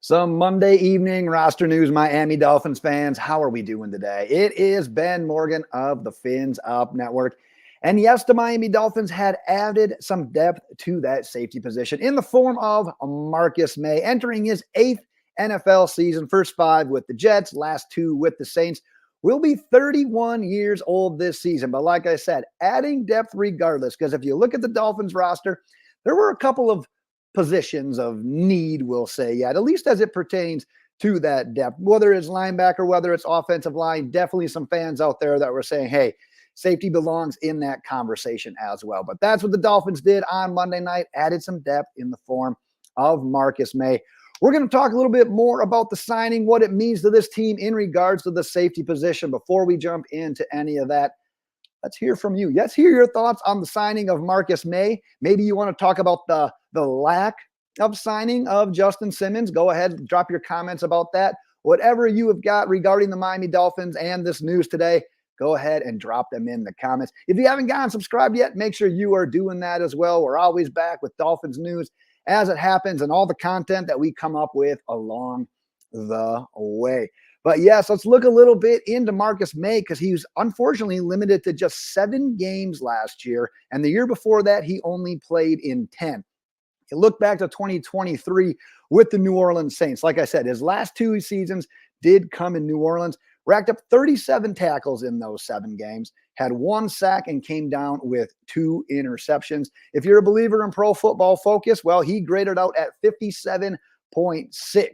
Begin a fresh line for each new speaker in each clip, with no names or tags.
Some Monday evening roster news, Miami Dolphins fans. How are we doing today? It is Ben Morgan of the Fins Up Network. And yes, the Miami Dolphins had added some depth to that safety position in the form of Marcus Maye entering his 8th NFL season, first 5 with the Jets, last 2 with the Saints. Will be 31 years old this season. But like I said, adding depth regardless, because if you look at the Dolphins roster, there were a couple of positions of need, we'll say, yet, at least as it pertains to that depth, whether it's linebacker, whether it's offensive line. Definitely some fans out there that were saying, hey, safety belongs in that conversation as well. But that's what the Dolphins did on Monday night, added some depth in the form of Marcus Maye. We're going to talk a little bit more about the signing, what it means to this team in regards to the safety position. Before we jump into any of that, let's hear from you. Let's hear your thoughts on the signing of Marcus Maye. Maybe you want to talk about the lack of signing of Justin Simmons. Go ahead and drop your comments about that. Whatever you have got regarding the Miami Dolphins and this news today, go ahead and drop them in the comments. If you haven't gotten subscribed yet, make sure you are doing that as well. We're always back with Dolphins news as it happens and all the content that we come up with along the way. But yes, let's look a little bit into Marcus Maye because he was unfortunately limited to just 7 games last year. And the year before that, he only played in 10. You look back to 2023 with the New Orleans Saints. Like I said, his last 2 seasons did come in New Orleans, racked up 37 tackles in those 7 games, had 1 sack and came down with 2 interceptions. If you're a believer in Pro Football Focus, well, he graded out at 57.6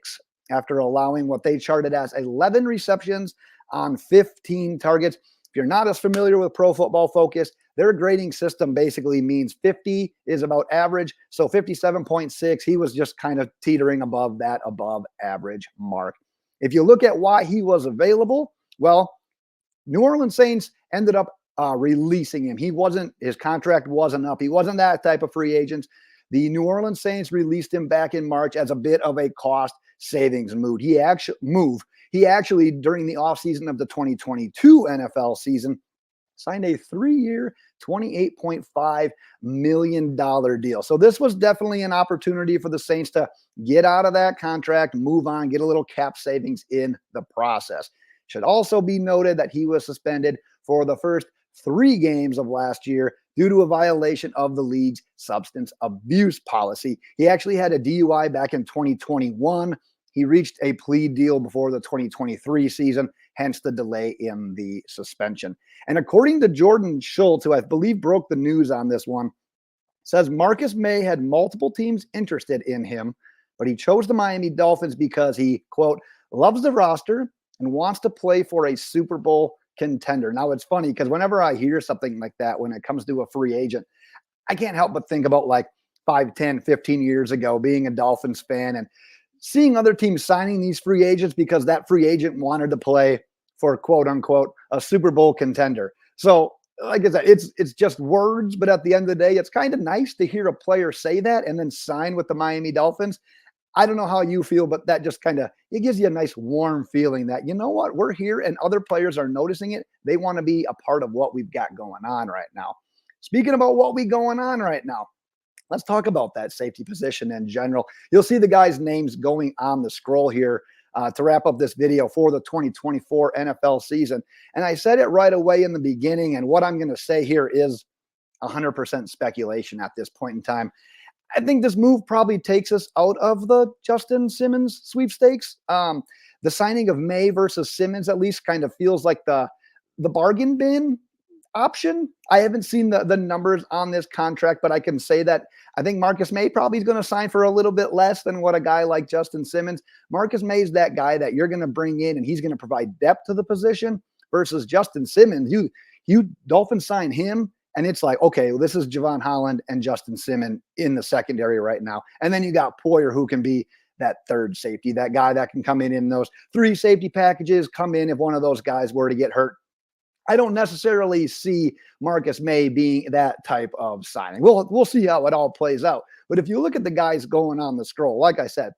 after allowing what they charted as 11 receptions on 15 targets. If you're not as familiar with Pro Football Focus, their grading system basically means 50 is about average. So 57.6, he was just kind of teetering above that above average mark. If you look at why he was available, well, New Orleans Saints ended up releasing him. His contract wasn't up. He wasn't that type of free agent. The New Orleans Saints released him back in March as a bit of a cost savings move. He actually, during the offseason of the 2022 NFL season, signed a 3-year, $28.5 million deal. So this was definitely an opportunity for the Saints to get out of that contract, move on, get a little cap savings in the process. Should also be noted that he was suspended for the first 3 games of last year due to a violation of the league's substance abuse policy. He actually had a DUI back in 2021. He reached a plea deal before the 2023 season, hence the delay in the suspension. And according to Jordan Schultz, who I believe broke the news on this one, says Marcus Maye had multiple teams interested in him, but he chose the Miami Dolphins because he, quote, loves the roster and wants to play for a Super Bowl contender. Now, it's funny because whenever I hear something like that, when it comes to a free agent, I can't help but think about like 5, 10, 15 years ago, being a Dolphins fan and seeing other teams signing these free agents because that free agent wanted to play for, quote unquote, a Super Bowl contender. So like I said, it's just words, but at the end of the day, it's kind of nice to hear a player say that and then sign with the Miami Dolphins. I don't know how you feel, but that just it gives you a nice warm feeling that, you know what, we're here and other players are noticing it. They want to be a part of what we've got going on right now. Speaking about what we going on right now, let's talk about that safety position in general. You'll see the guys' names going on the scroll here to wrap up this video for the 2024 NFL season. And I said it right away in the beginning, and what I'm going to say here is 100% speculation at this point in time. I think this move probably takes us out of the Justin Simmons sweepstakes. The signing of Maye versus Simmons at least kind of feels like the bargain bin option. I haven't seen the numbers on this contract, but I can say that I think Marcus Maye probably is going to sign for a little bit less than what a guy like Justin Simmons. Marcus Maye is that guy that you're going to bring in and he's going to provide depth to the position versus Justin Simmons. You Dolphins sign him and it's like, okay, well, this is Jevon, Holland, and Justin Simmons in the secondary right now. And then you got Poyer, who can be that third safety, that guy that can come in those 3 safety packages, come in if one of those guys were to get hurt. I don't necessarily see Marcus Maye being that type of signing. We'll see how it all plays out. But if you look at the guys going on the scroll, like I said,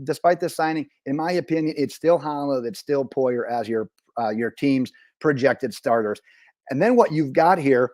despite this signing, in my opinion, it's still Holland, it's still Poyer as your team's projected starters. And then what you've got here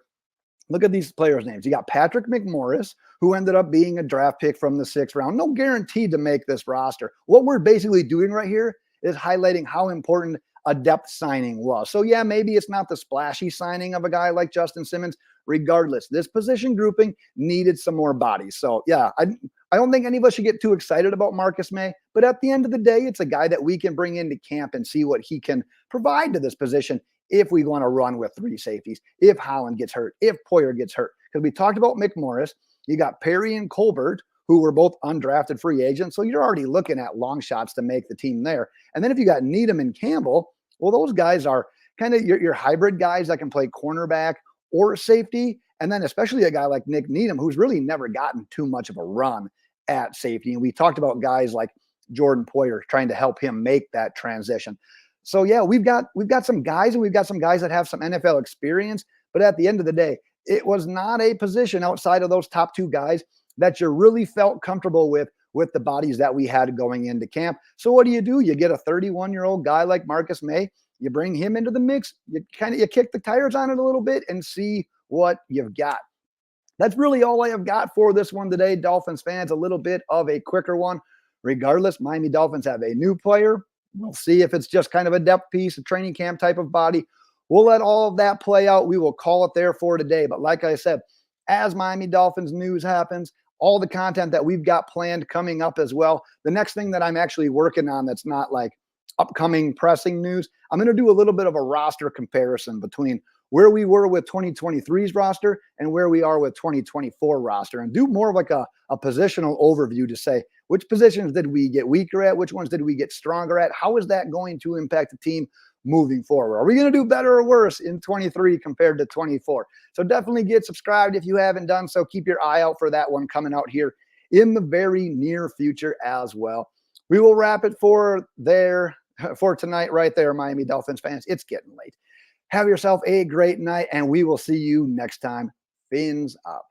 Look at these players' names. You got Patrick McMorris, who ended up being a draft pick from the 6th round. No guarantee to make this roster. What we're basically doing right here is highlighting how important a depth signing was. So yeah, maybe it's not the splashy signing of a guy like Justin Simmons. Regardless, this position grouping needed some more bodies. So yeah, I don't think any of us should get too excited about Marcus Maye, but at the end of the day, it's a guy that we can bring into camp and see what he can provide to this position if we want to run with 3 safeties, if Holland gets hurt, if Poyer gets hurt. Because we talked about McMorris, you got Perry and Colbert, who were both undrafted free agents. So you're already looking at long shots to make the team there. And then if you got Needham and Campbell, well, those guys are kind of your hybrid guys that can play cornerback or safety. And then especially a guy like Nik Needham, who's really never gotten too much of a run at safety. And we talked about guys like Jordan Poyer trying to help him make that transition. So yeah, we've got some guys, and we've got some guys that have some NFL experience. But at the end of the day, it was not a position outside of those top 2 guys that you really felt comfortable with the bodies that we had going into camp. So what do? You get a 31-year-old guy like Marcus Maye, you bring him into the mix, you kick the tires on it a little bit and see what you've got. That's really all I have got for this one today, Dolphins fans. A little bit of a quicker one. Regardless, Miami Dolphins have a new player. We'll see if it's just kind of a depth piece, a training camp type of body. We'll let all of that play out. We will call it there for today. But like I said, as Miami Dolphins news happens, all the content that we've got planned coming up as well. The next thing that I'm actually working on that's not like upcoming pressing news, I'm going to do a little bit of a roster comparison between where we were with 2023's roster and where we are with 2024 roster, and do more of like a positional overview to say which positions did we get weaker at, which ones did we get stronger at, how is that going to impact the team moving forward? Are we going to do better or worse in 23 compared to 24? So definitely get subscribed if you haven't done so. Keep your eye out for that one coming out here in the very near future as well. We will wrap it for tonight right there, Miami Dolphins fans. It's getting late. Have yourself a great night, and we will see you next time. Fins up.